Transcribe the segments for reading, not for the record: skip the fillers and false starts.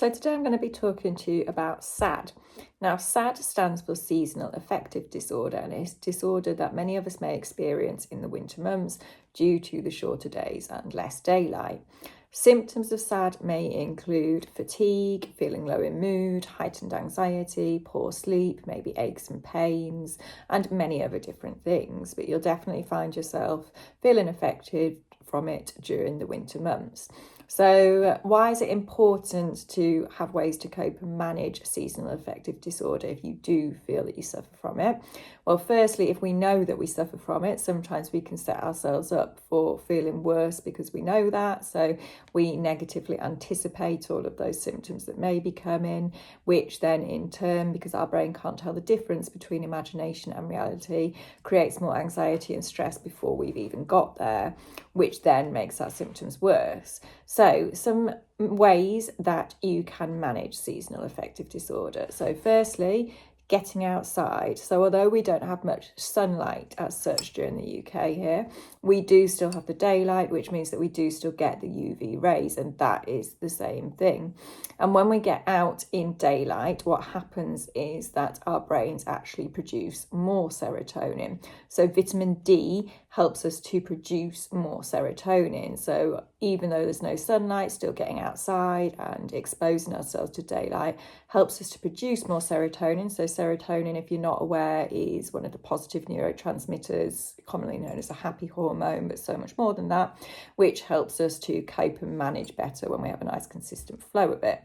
So today I'm going to be talking to you about SAD. Now, SAD stands for Seasonal Affective Disorder, and it's a disorder that many of us may experience in the winter months due to the shorter days and less daylight. Symptoms of SAD may include fatigue, feeling low in mood, heightened anxiety, poor sleep, maybe aches and pains, and many other different things. But you'll definitely find yourself feeling affected from it during the winter months. So why is it important to have ways to cope and manage seasonal affective disorder if you do feel that you suffer from it? Well, firstly, if we know that we suffer from it, sometimes we can set ourselves up for feeling worse because we know that. So we negatively anticipate all of those symptoms that may be coming, which then in turn, because our brain can't tell the difference between imagination and reality, creates more anxiety and stress before we've even got there, which then makes our symptoms worse. So some ways that you can manage seasonal affective disorder. So firstly, getting outside. So although we don't have much sunlight as such during the UK here, we do still have the daylight, which means that we do still get the UV rays, and that is the same thing. And when we get out in daylight, what happens is that our brains actually produce more serotonin. So vitamin D helps us to produce more serotonin. So even though there's no sunlight, still getting outside and exposing ourselves to daylight helps us to produce more serotonin. So serotonin, if you're not aware, is one of the positive neurotransmitters, commonly known as a happy hormone, but so much more than that, which helps us to cope and manage better when we have a nice consistent flow of it.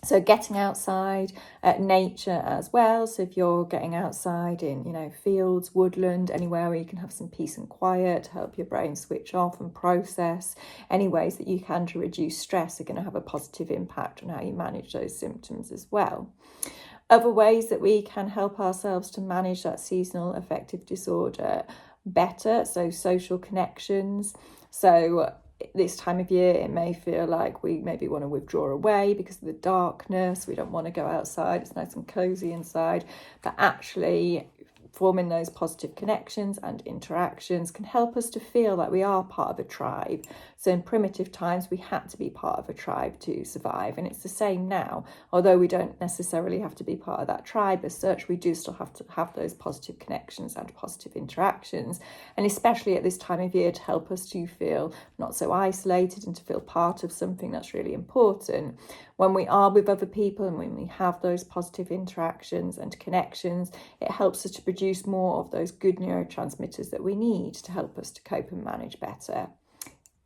So getting outside, nature as well. So if you're getting outside in, fields, woodland, anywhere where you can have some peace and quiet, help your brain switch off and process, any ways that you can to reduce stress are going to have a positive impact on how you manage those symptoms as well. Other ways that we can help ourselves to manage that seasonal affective disorder better, so social connections. So this time of year, it may feel like we maybe want to withdraw away because of the darkness. We don't want to go outside. It's nice and cozy inside. But actually, forming those positive connections and interactions can help us to feel like we are part of a tribe. So in primitive times, we had to be part of a tribe to survive. And it's the same now. Although we don't necessarily have to be part of that tribe as such, we do still have to have those positive connections and positive interactions. And especially at this time of year, to help us to feel not so isolated and to feel part of something that's really important. When we are with other people and when we have those positive interactions and connections, it helps us to produce more of those good neurotransmitters that we need to help us to cope and manage better.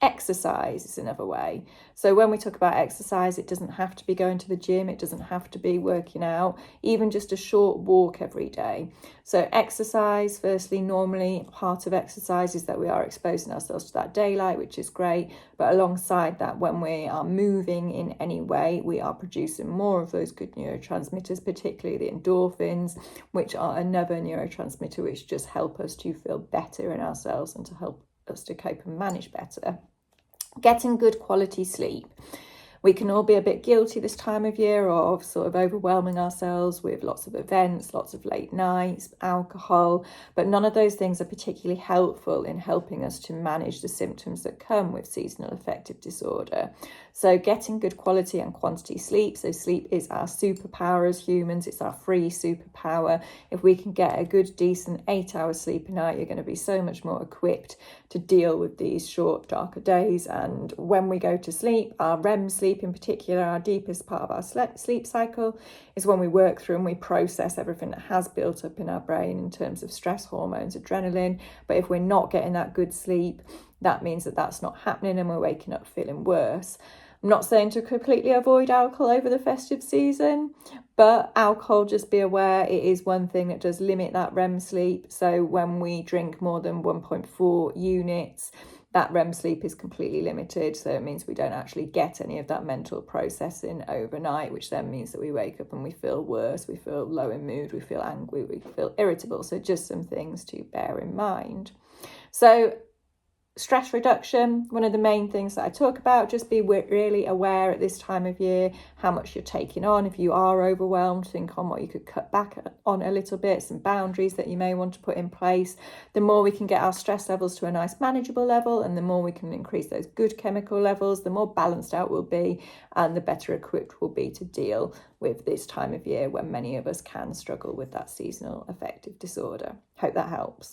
Exercise is another way. So when we talk about exercise, it doesn't have to be going to the gym. It doesn't have to be working out, even just a short walk every day. So exercise, firstly, normally part of exercise is that we are exposing ourselves to that daylight, which is great. But alongside that, when we are moving in any way, we are producing more of those good neurotransmitters, particularly the endorphins, which are another neurotransmitter which just help us to feel better in ourselves and to help us to cope and manage better. Getting good quality sleep. We can all be a bit guilty this time of year of sort of overwhelming ourselves with lots of events, lots of late nights, alcohol, but none of those things are particularly helpful in helping us to manage the symptoms that come with seasonal affective disorder. So getting good quality and quantity sleep. So sleep is our superpower as humans. It's our free superpower. If we can get a good, decent 8 hours sleep a night, you're going to be so much more equipped to deal with these short, darker days. And when we go to sleep, our REM sleep in particular, our deepest part of our sleep cycle, is when we work through and we process everything that has built up in our brain in terms of stress hormones, adrenaline. But if we're not getting that good sleep, that means that that's not happening and we're waking up feeling worse. I'm not saying to completely avoid alcohol over the festive season, but alcohol, just be aware, it is one thing that does limit that REM sleep. So when we drink more than 1.4 units, that REM sleep is completely limited. So it means we don't actually get any of that mental processing overnight, which then means that we wake up and we feel worse, we feel low in mood, we feel angry, we feel irritable. So just some things to bear in mind. So Stress reduction, one of the main things that I talk about, just be really aware at this time of year how much you're taking on. If you are overwhelmed, think on what you could cut back on a little bit, some boundaries that you may want to put in place. The more we can get our stress levels to a nice manageable level, and the more we can increase those good chemical levels, the more balanced out we'll be, and the better equipped we'll be to deal with this time of year when many of us can struggle with that seasonal affective disorder. Hope that helps.